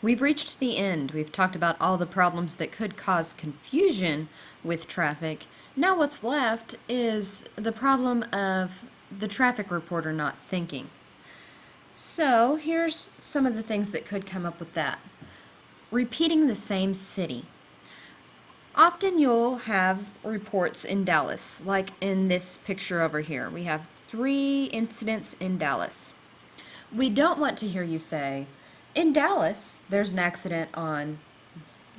We've reached the end. We've talked about all the problems that could cause confusion with traffic. Now what's left is the problem of the traffic reporter not thinking. So here's some of the things that could come up with that. Repeating the same city. Often you'll have reports in Dallas, like in this picture over here. We have 3 incidents in Dallas. We don't want to hear you say, in Dallas, there's an accident on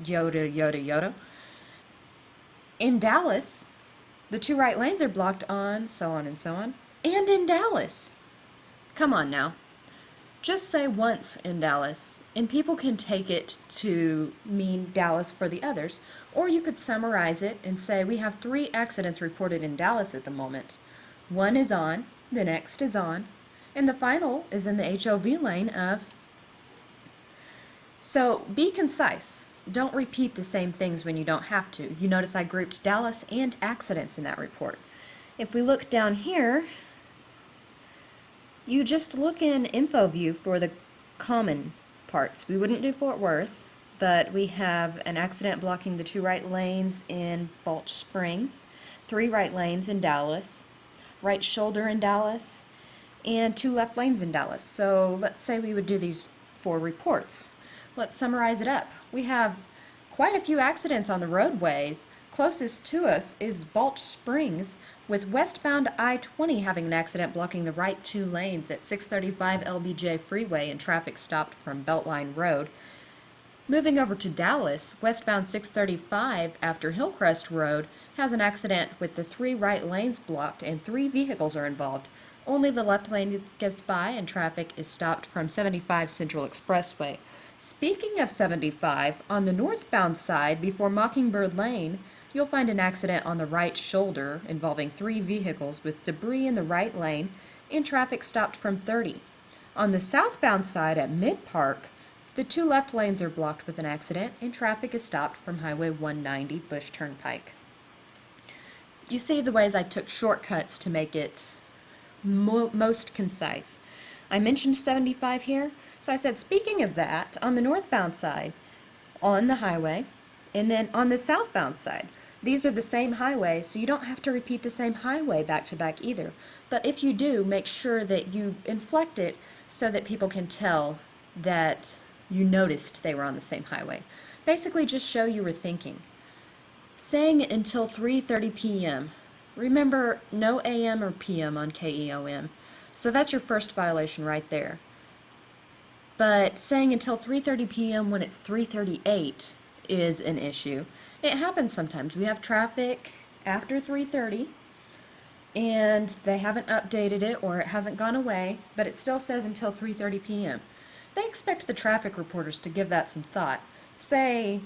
Yoda, Yoda, Yoda. In Dallas, the 2 right lanes are blocked on, so on and so on. And in Dallas. Come on now. Just say once in Dallas, and people can take it to mean Dallas for the others. Or you could summarize it and say we have 3 accidents reported in Dallas at the moment. One is on, the next is on, and the final is in the HOV lane of. So be concise. Don't repeat the same things when you don't have to. You notice I grouped Dallas and accidents in that report. If we look down here, you just look in InfoView for the common parts. We wouldn't do Fort Worth, but we have an accident blocking the 2 right lanes in Balch Springs, 3 right lanes in Dallas, right shoulder in Dallas, and 2 left lanes in Dallas. So let's say we would do these 4 reports. Let's summarize it up. We have quite a few accidents on the roadways. Closest to us is Balch Springs, with westbound I-20 having an accident blocking the right 2 lanes at 635 LBJ Freeway and traffic stopped from Beltline Road. Moving over to Dallas, westbound 635 after Hillcrest Road has an accident with the 3 right lanes blocked and 3 vehicles are involved. Only the left lane gets by and traffic is stopped from 75 Central Expressway. Speaking of 75, on the northbound side before Mockingbird Lane, you'll find an accident on the right shoulder involving 3 vehicles with debris in the right lane and traffic stopped from 30. On the southbound side at Mid Park, the 2 left lanes are blocked with an accident and traffic is stopped from Highway 190 Bush Turnpike. You see the ways I took shortcuts to make it most concise. I mentioned 75 here, so I said speaking of that, on the northbound side, on the highway, and then on the southbound side. These are the same highway, so you don't have to repeat the same highway back to back either. But if you do, make sure that you inflect it so that people can tell that you noticed they were on the same highway. Basically, just show you were thinking. Saying until 3:30 p.m. Remember, no AM or PM on KEOM. So that's your first violation right there. But saying until 3:30 p.m. when it's 3:38 is an issue. It happens sometimes. We have traffic after 3:30 and they haven't updated it or it hasn't gone away, but it still says until 3:30 p.m. They expect the traffic reporters to give that some thought. Say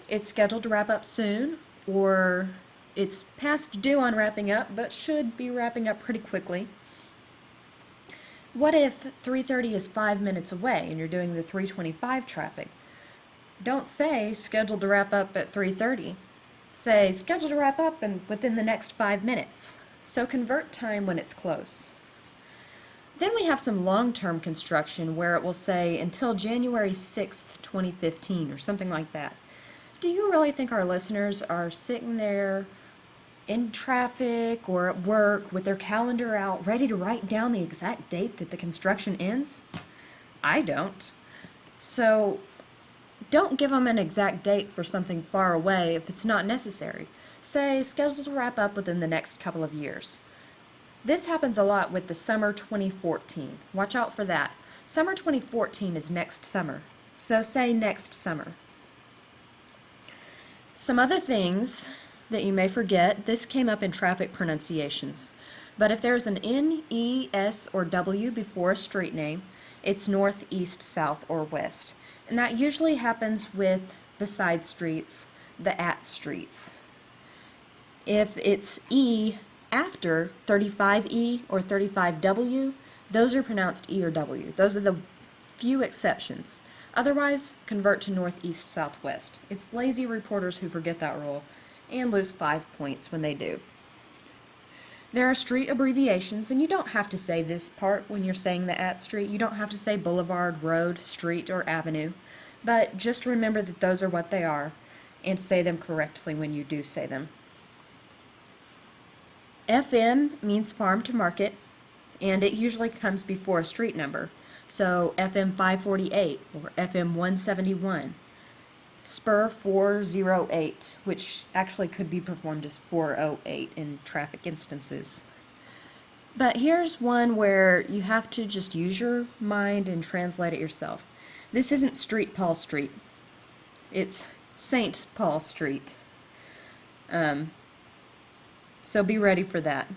it's scheduled to wrap up soon, or it's past due on wrapping up but should be wrapping up pretty quickly. What if 3:30 is 5 minutes away and you're doing the 3:25 traffic? Don't say scheduled to wrap up at 3:30. Say scheduled to wrap up within the next 5 minutes. So convert time when it's close. Then we have some long-term construction where it will say until January 6th, 2015 or something like that. Do you really think our listeners are sitting there in traffic or at work with their calendar out ready to write down the exact date that the construction ends? I don't. So don't give them an exact date for something far away if it's not necessary. Say scheduled to wrap up within the next couple of years. This happens a lot with the summer 2014. Watch out for that. Summer 2014 is next summer. So say next summer. Some other things that you may forget, this came up in traffic pronunciations. But if there's an N, E, S, or W before a street name, it's north, east, south, or west. And that usually happens with the side streets, the at streets. If it's E after 35E or 35W, those are pronounced E or W. Those are the few exceptions. Otherwise, convert to north, east, southwest. It's lazy reporters who forget that rule and lose 5 points when they do. There are street abbreviations, and you don't have to say this part when you're saying the at street. You don't have to say boulevard, road, street, or avenue. but just remember that those are what they are and say them correctly when you do say them. FM means farm to market, and it usually comes before a street number. So FM 548 or FM 171. Spur 408, which actually could be performed as 408 in traffic instances. But here's one where you have to just use your mind and translate it yourself. This isn't Street Paul Street. It's St. Paul Street. So be ready for that.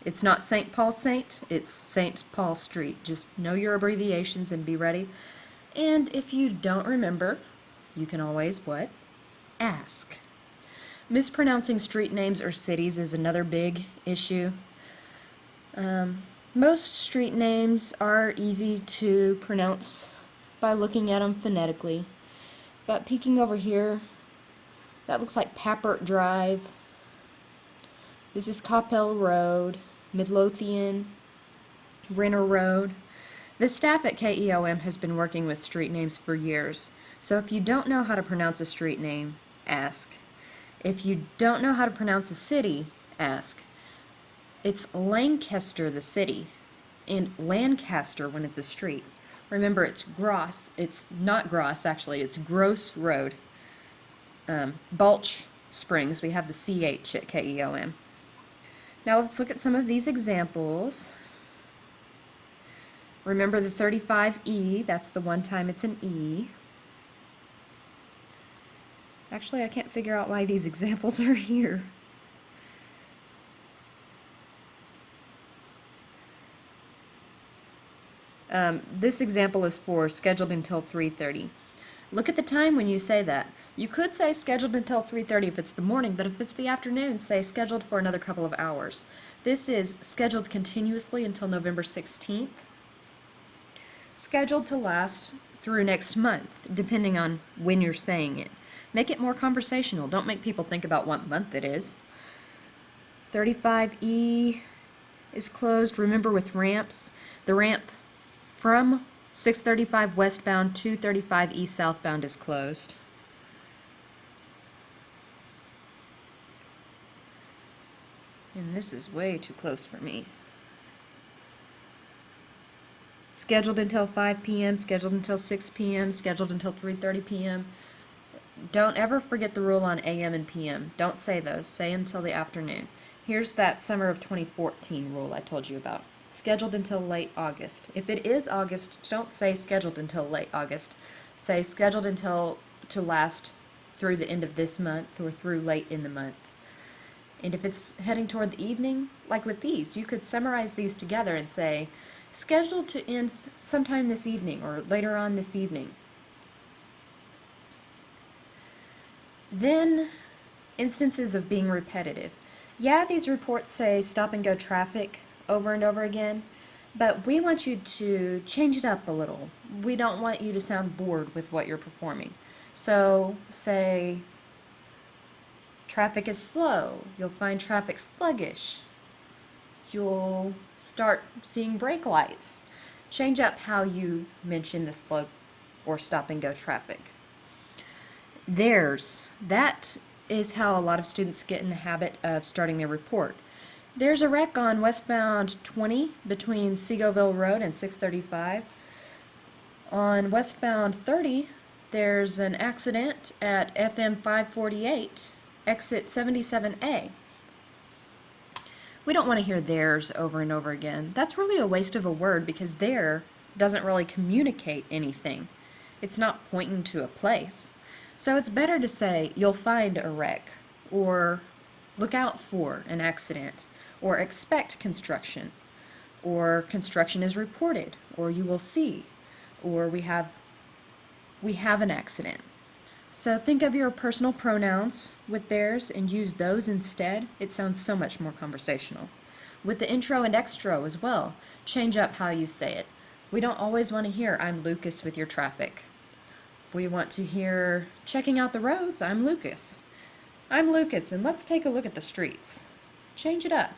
It's not St. Paul Saint, it's St. Paul Street. Just know your abbreviations and be ready. And if you don't remember, you can always what? Ask. Mispronouncing street names or cities is another big issue. Most street names are easy to pronounce by looking at them phonetically. But peeking over here, that looks like Pappert Drive. This is Coppell Road, Midlothian, Renner Road. The staff at KEOM has been working with street names for years. So if you don't know how to pronounce a street name, ask. If you don't know how to pronounce a city, ask. It's Lancaster, the city, and Lancaster when it's a street. Remember, it's Gross. It's not Gross, actually. It's Gross Road. Balch Springs, we have the CH at KEOM. Now let's look at some of these examples. Remember the 35E, that's the one time it's an E. Actually, I can't figure out why these examples are here. This example is for scheduled until 3:30. Look at the time when you say that. You could say scheduled until 3:30 if it's the morning, but if it's the afternoon, say scheduled for another couple of hours. This is scheduled continuously until November 16th. Scheduled to last through next month, depending on when you're saying it. Make it more conversational. Don't make people think about what month it is. 35E is closed. Remember with ramps, the ramp from 635 westbound to 35E southbound is closed. And this is way too close for me. Scheduled until 5 p.m., scheduled until 6 p.m., scheduled until 3:30 p.m. Don't ever forget the rule on AM and PM. Don't say those. Say until the afternoon. Here's that summer of 2014 rule I told you about. Scheduled until late August. If it is August, don't say scheduled until late August. Say scheduled until to last through the end of this month or through late in the month. And if it's heading toward the evening, like with these, you could summarize these together and say scheduled to end sometime this evening or later on this evening. Then, instances of being repetitive. Yeah, these reports say stop and go traffic over and over again, but we want you to change it up a little. We don't want you to sound bored with what you're performing. So, say traffic is slow. You'll find traffic sluggish. You'll start seeing brake lights. Change up how you mention the slow or stop and go traffic. That is how a lot of students get in the habit of starting their report. There's a wreck on westbound 20 between Seagoville Road and 635. On westbound 30, there's an accident at FM 548, exit 77A. We don't want to hear theirs over and over again. That's really a waste of a word because there doesn't really communicate anything. It's not pointing to a place. So it's better to say, you'll find a wreck, or look out for an accident, or expect construction, or construction is reported, or you will see, or we have an accident. So think of your personal pronouns with theirs and use those instead. It sounds so much more conversational. With the intro and extra as well, change up how you say it. We don't always want to hear, I'm Lucas with your traffic. We want to hear, checking out the roads, I'm Lucas. I'm Lucas, and let's take a look at the streets. Change it up.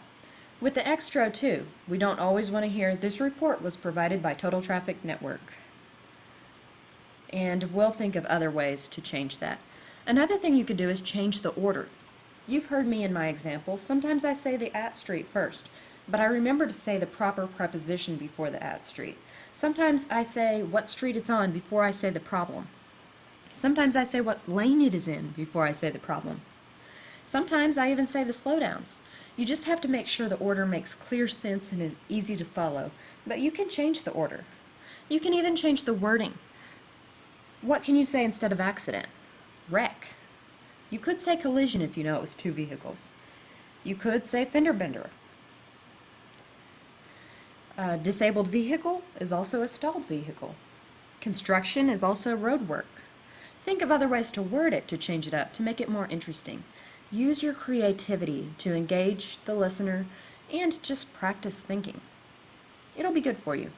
With the extra, too, we don't always want to hear, this report was provided by Total Traffic Network. and we'll think of other ways to change that. Another thing you could do is change the order. You've heard me in my examples. Sometimes I say the at street first, but I remember to say the proper preposition before the at street. Sometimes I say what street it's on before I say the problem. Sometimes I say what lane it is in before I say the problem. Sometimes I even say the slowdowns. You just have to make sure the order makes clear sense and is easy to follow, but you can change the order. You can even change the wording. What can you say instead of accident? Wreck. You could say collision if you know it was two vehicles. You could say fender bender. A disabled vehicle is also a stalled vehicle. Construction is also road work. Think of other ways to word it to change it up, to make it more interesting. Use your creativity to engage the listener and just practice thinking. It'll be good for you.